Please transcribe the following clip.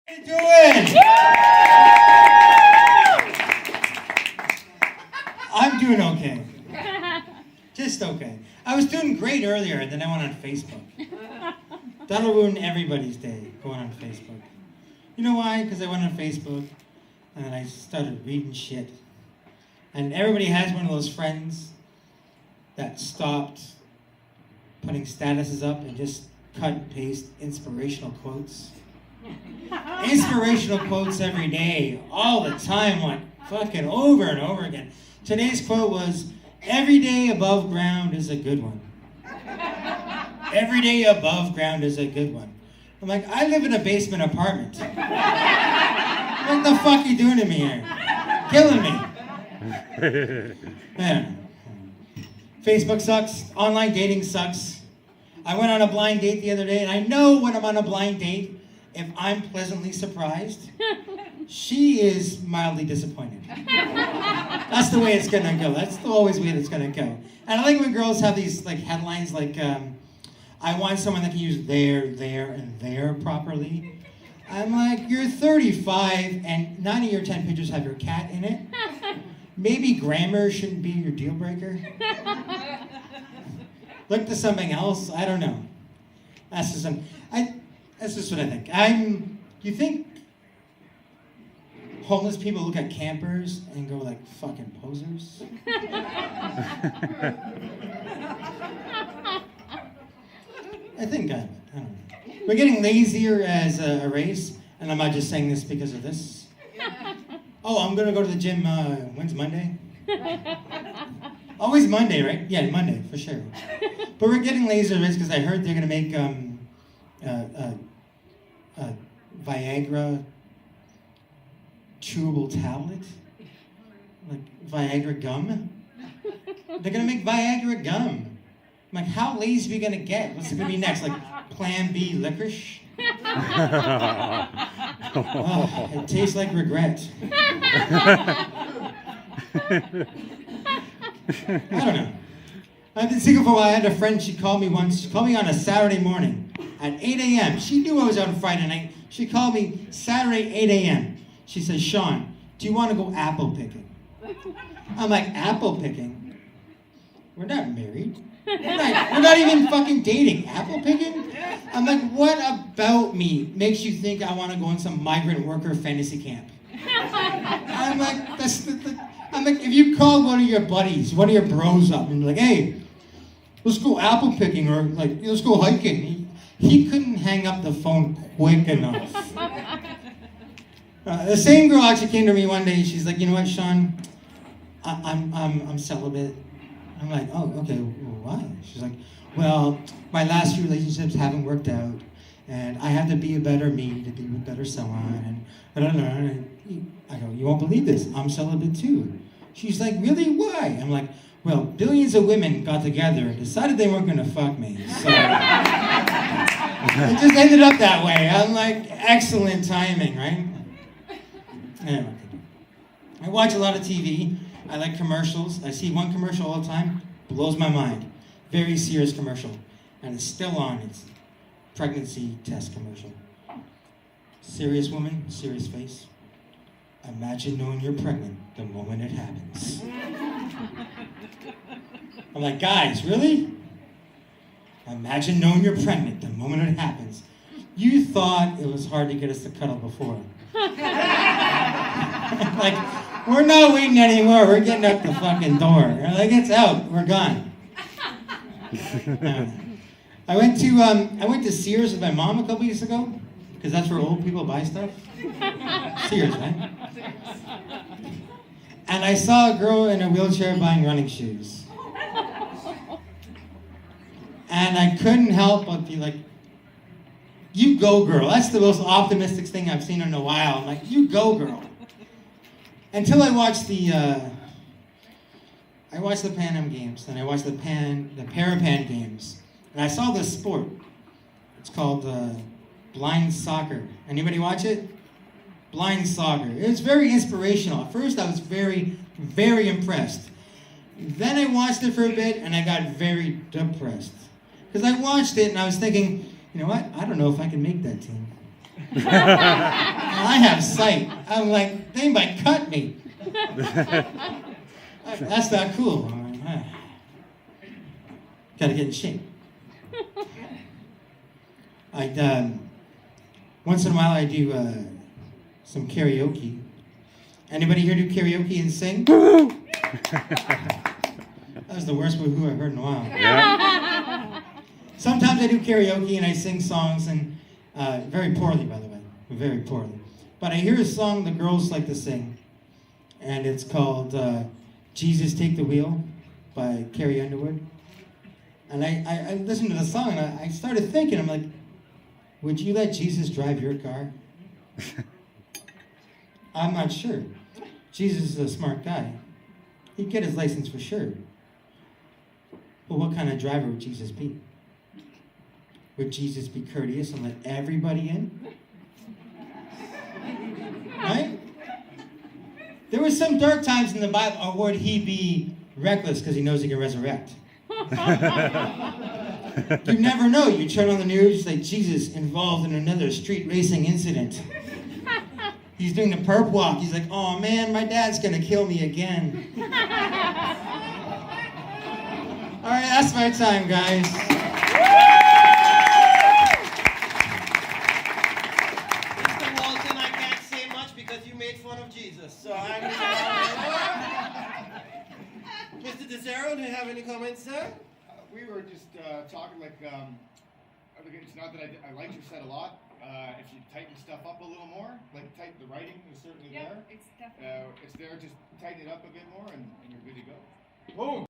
How you doing? I'm doing okay. Just okay. I was doing great earlier, and then I went on Facebook. That'll ruin everybody's day, going on Facebook. You know why? Because I went on Facebook, and then I started reading shit. And everybody has one of those friends that stopped putting statuses up and just cut and paste inspirational quotes. Inspirational quotes every day, all the time, like fucking over and over again. Today's quote was, "Every day above ground is a good one." Every day above ground is a good one. I'm like, I live in a basement apartment. What the fuck are you doing to me here? Killing me. Man. Facebook sucks. Online dating sucks. I went on a blind date the other day, and I know when I'm on a blind date, if I'm pleasantly surprised, she is mildly disappointed. That's the way it's gonna go. That's always the way it's gonna go. And I like when girls have these like headlines like, I want someone that can use there, and there properly. I'm like, you're 35 and 9 of your 10 pictures have your cat in it. Maybe grammar shouldn't be your deal breaker. Look to something else. I don't know. That's just what I think. You think homeless people look at campers and go like fucking posers? I think I don't know. We're getting lazier as a race, and I'm not just saying this because of this. Oh, I'm gonna go to the gym. When's Monday? Always Monday, right? Yeah, Monday for sure. But we're getting lazier as a race because I heard they're gonna make Viagra chewable tablet, like Viagra gum. They're gonna make Viagra gum. I'm like, how lazy are we gonna get? What's it gonna be next? Like Plan B licorice? Oh, it tastes like regret. I don't know. I've been single for a while. I had a friend, she called me once. She called me on a Saturday morning at 8 a.m. She knew I was out on Friday night. She called me Saturday, 8 a.m. She says, "Sean, do you want to go apple picking?" I'm like, apple picking? We're not married. We're not even fucking dating. Apple picking? I'm like, what about me makes you think I want to go on some migrant worker fantasy camp? I'm like, I'm like, if you call one of your buddies, one of your bros up and be like, "Hey, let's go apple picking," or like, "Let's go hiking." He couldn't hang up the phone quick enough. The same girl actually came to me one day. She's like, "You know what, Sean? I'm celibate." I'm like, "Oh, okay. Well, why?" She's like, "Well, my last few relationships haven't worked out, and I have to be a better me to be with better someone." And I don't know. I go, "You won't believe this. I'm celibate too." She's like, "Really? Why?" I'm like, "Well, billions of women got together and decided they weren't gonna fuck me, so it just ended up that way." I'm like, excellent timing, right? Anyway, I watch a lot of TV. I like commercials. I see one commercial all the time, blows my mind. Very serious commercial, and it's still on. It's pregnancy test commercial. Serious woman, serious face. Imagine knowing you're pregnant the moment it happens. I'm like, guys, really? Imagine knowing you're pregnant the moment it happens. You thought it was hard to get us to cuddle before. Like, we're not waiting anymore. We're getting out the fucking door. Like, it's out. We're gone. I went to Sears with my mom a couple weeks ago, because that's where old people buy stuff. Sears, right? And I saw a girl in a wheelchair buying running shoes. And I couldn't help but be like, "You go, girl." That's the most optimistic thing I've seen in a while. I'm like, "You go, girl." Until I watched the Pan Am Games, and I watched the Parapan Games, and I saw this sport. It's called blind soccer. Anybody watch it? Blind soccer. It was very inspirational. At first, I was very, very impressed. Then I watched it for a bit, and I got very depressed. Because I watched it, and I was thinking, you know what? I don't know if I can make that team. I have sight. I'm like, they might cut me. That's not cool. I'm like, gotta get in shape. Once in a while I do some karaoke. Anybody here do karaoke and sing? That was the worst woohoo I've heard in a while. Yeah. Sometimes I do karaoke and I sing songs, and very poorly, by the way, very poorly. But I hear a song the girls like to sing, and it's called Jesus Take the Wheel by Carrie Underwood. And I listened to the song, and I started thinking, I'm like, would you let Jesus drive your car? I'm not sure. Jesus is a smart guy. He'd get his license for sure. But what kind of driver would Jesus be? Would Jesus be courteous and let everybody in? Right? There were some dark times in the Bible, or would he be reckless because he knows he can resurrect? You never know. You turn on the news, like Jesus involved in another street racing incident. He's doing the perp walk. He's like, oh man, my dad's gonna kill me again. All right, that's my time, guys. Mr. Walton, I can't say much because you made fun of Jesus. So I'm Mr. DeZero, do you have any comments, sir? We were just talking like, it's not that I liked your set a lot. If you tighten stuff up a little more, like the writing is certainly there. It's definitely. It's there, just tighten it up a bit more and you're good to go. Boom.